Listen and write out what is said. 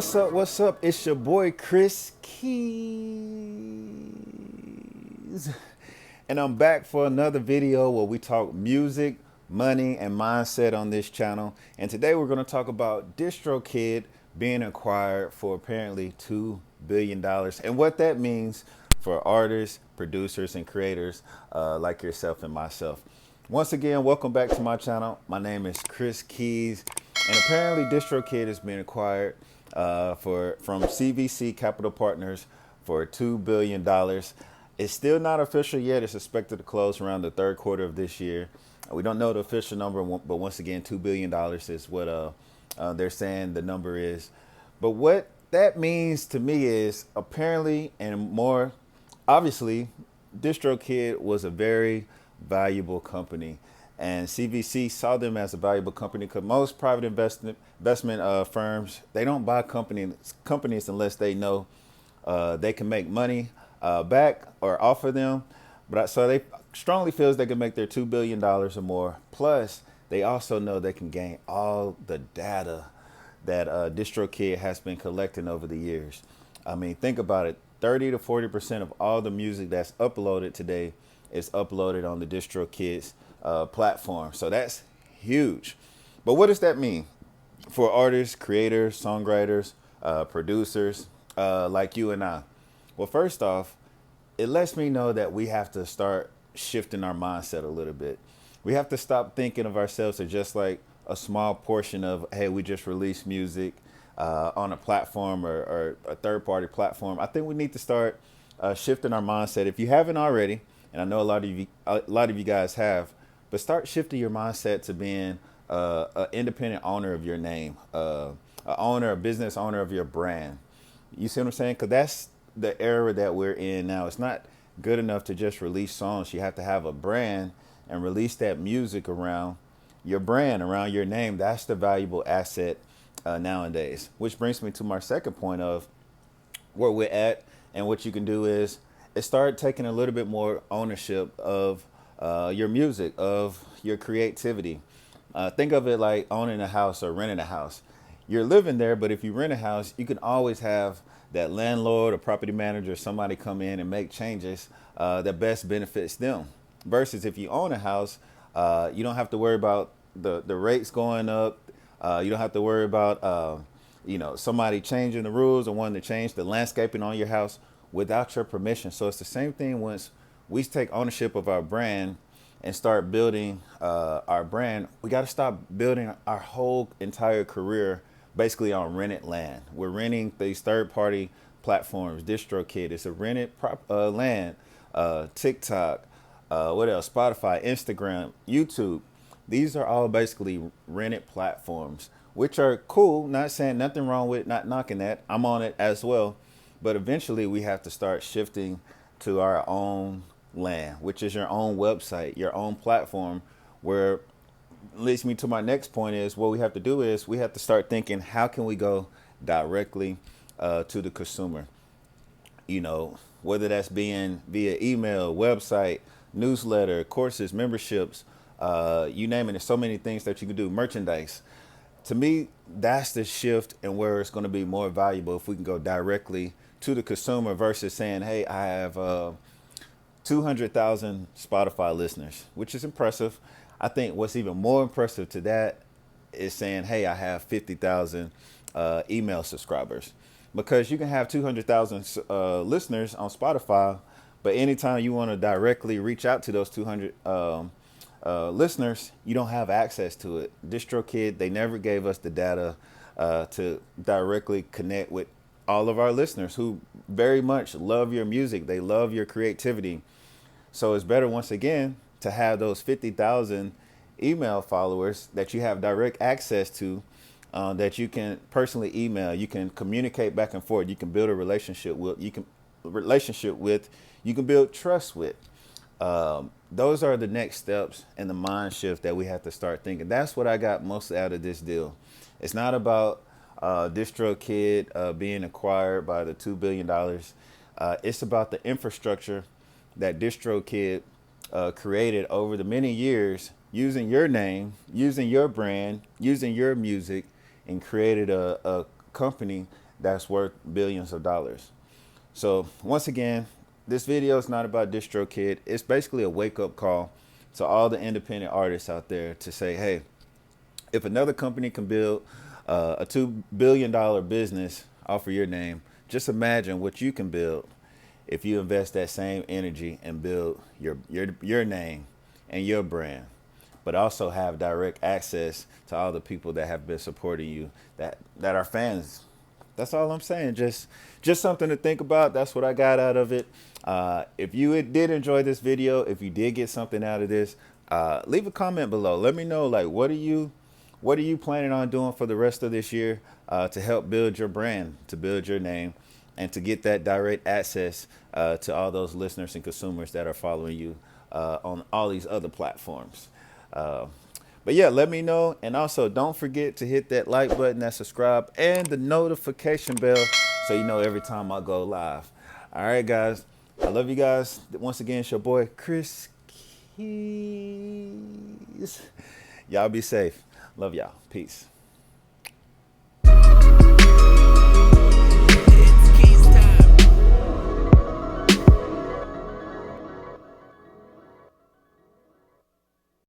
What's up? What's up? It's your boy Kris KeyZ. And I'm back for another video where we talk music, money, and mindset on this channel. And today we're going to talk about Distrokid being acquired for apparently $2 billion and what that means for artists, producers, and creators like yourself and myself. Once again, welcome back to my channel. My name is Kris KeyZ. And apparently Distrokid has been acquired from CVC Capital Partners for $2 billion. It's still not official yet. It's expected to close around the third quarter of this year. We don't know the official number, but once again, $2 billion is what they're saying the number is. But what that means to me is apparently, and more obviously, Distrokid was a very valuable company. And CVC saw them as a valuable company because most private investment firms, they don't buy companies unless they know they can make money back or offer them. So they strongly feels they can make their $2 billion or more. Plus, they also know they can gain all the data that Distrokid has been collecting over the years. I mean, think about it. 30 to 40% of all the music that's uploaded today is uploaded on the Distrokid's platform. So that's huge. But what does that mean for artists, creators, songwriters, producers like you and I? Well, first off, it lets me know that we have to start shifting our mindset a little bit. We have to stop thinking of ourselves as just like a small portion of, hey, we just released music on a platform or a third-party platform. I think we need to start shifting our mindset. If you haven't already, and I know a lot of you guys have, but start shifting your mindset to being an independent owner of your name, a business owner of your brand. You see what I'm saying? Because that's the era that we're in now. It's not good enough to just release songs. You have to have a brand and release that music around your brand, around your name. That's the valuable asset nowadays. Which brings me to my second point of where we're at, and what you can do is start taking a little bit more ownership of your music, of your creativity. Think of it like owning a house or renting a house. You're living there, but if you rent a house, you can always have that landlord or property manager, somebody come in and make changes that best benefits them. Versus if you own a house, you don't have to worry about the rates going up. You don't have to worry about somebody changing the rules or wanting to change the landscaping on your house without your permission. So it's the same thing once we take ownership of our brand and start building our brand. We got to stop building our whole entire career basically on rented land. We're renting these third-party platforms. Distrokid, it's a rented land. TikTok, what else? Spotify, Instagram, YouTube. These are all basically rented platforms, which are cool. Not saying nothing wrong with it, not knocking that. I'm on it as well. But eventually we have to start shifting to our own land, which is your own website, your own platform, where leads me to my next point is what we have to do is we have to start thinking, how can we go directly to the consumer? Whether that's being via email, website, newsletter, courses, memberships, you name it. There's so many things that you can do, merchandise. To me, that's the shift and where it's going to be more valuable if we can go directly to the consumer versus saying, hey, I have 200,000 Spotify listeners, which is impressive. I think what's even more impressive to that is saying, hey, I have 50,000 email subscribers, because you can have 200,000 listeners on Spotify, but anytime you want to directly reach out to those 200 listeners, you don't have access to it. Distrokid, they never gave us the data to directly connect with all of our listeners who very much love your music. They love your creativity. So it's better, once again, to have those 50,000 email followers that you have direct access to, that you can personally email. You can communicate back and forth. You can build a relationship with. You can build trust with. Those are the next steps in the mind shift that we have to start thinking. That's what I got most out of this deal. It's not about Distrokid being acquired by the $2 billion. It's about the infrastructure that Distrokid created over the many years, using your name, using your brand, using your music, and created a company that's worth billions of dollars. So once again, this video is not about Distrokid. It's basically a wake-up call to all the independent artists out there to say, hey, if another company can build a $2 billion business off of your name, just imagine what you can build if you invest that same energy and build your name and your brand, but also have direct access to all the people that have been supporting you, that are fans. That's all I'm saying. Just something to think about. That's what I got out of it. If you did enjoy this video, if you did get something out of this, leave a comment below. Let me know, like, what are you planning on doing for the rest of this year to help build your brand, to build your name, and to get that direct access to all those listeners and consumers that are following you on all these other platforms. But yeah, let me know. And also, don't forget to hit that like button, that subscribe, and the notification bell so you know every time I go live. All right, guys. I love you guys. Once again, it's your boy, Kris. Y'all be safe. Love y'all. Peace.